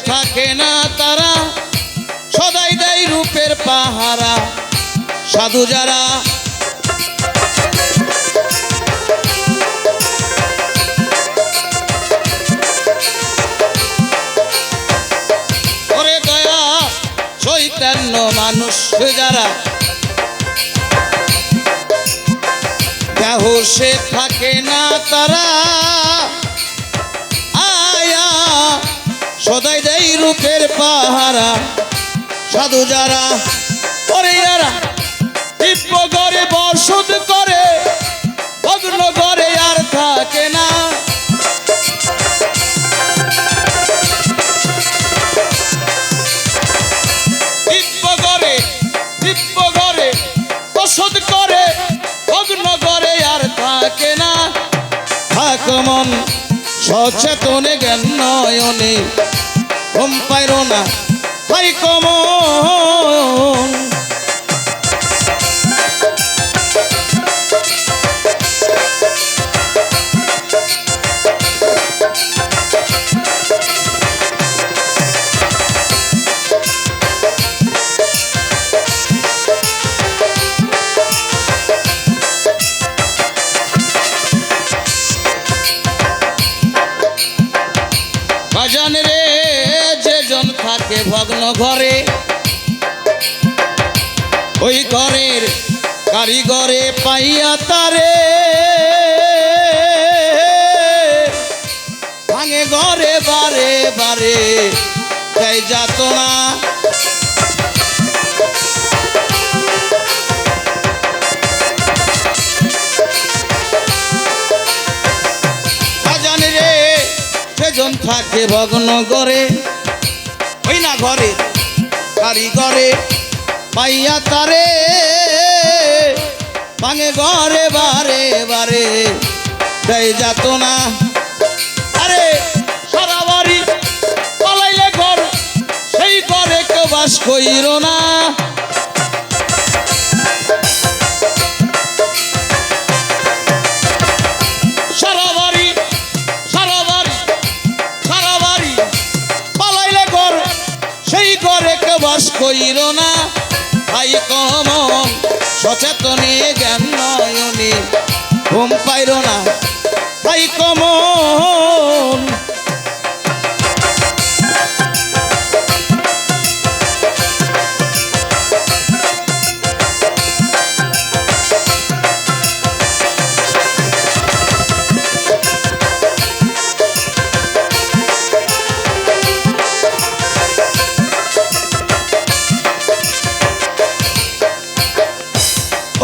থাকে না তারা, সদাই দেয় রূপের পাহারা। সাধু যারা ওরে দয়া চৈতন্য মানুষ যারা, দেহ সে থাকে না তারা, আয়া সদাই দেয় রূপের পাহারা। সাধু যারা ওরে যারা দিব্য ঘরে বসত করে, ভগ্ন ঘরে আর থাকে না। দিব্য ঘরে বসত করে, ভগ্ন ঘরে আর থাকে না। থাক মন সচেতনে জ্ঞান নয়নে, ঘুম পাইর না ভাই কমন। বাজান রে যেজন থাকে ভগ্ন ঘরে, ওই ঘরের কারিগরে পাইয়া তারে, ভাঙে ঘরে বারে বারে দেয় যাতনা। বাজান রে যেজন থাকে ভগ্ন ঘরে, ওই না ঘরে কারিগরে পাইয়া তারে, ভাঙে ঘরে বারে বারে দেয় যাতনা। আরে সারা বাড়ি পালাইলে ঘর, সেই ঘরে কেউ বাস কইর না। সারা বাড়ি পালাইলে ঘর, সেই ঘরে কেউ বাস কইর না। ভাই কমন সচেতনে জ্ঞান নয়নে, ঘুম পাইর না ভাই কমন।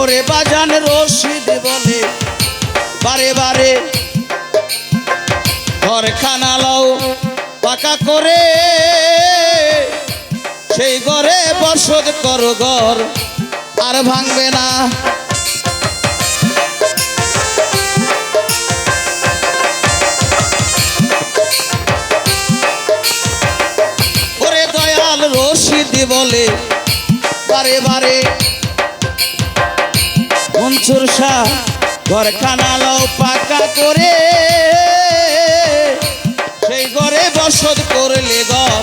ওরে বাজান রশিদ বলে বারে বারে, ঘরখানা লও পাকা করে, সেই ঘরে বসত করো ঘর আর ভাঙবে না। ওরে দয়াল রশিদ বলে বারে বারে, মনসুর শাহ ঘরখানা লও পাকা করে, সেই ঘরে বসত করলে ঘর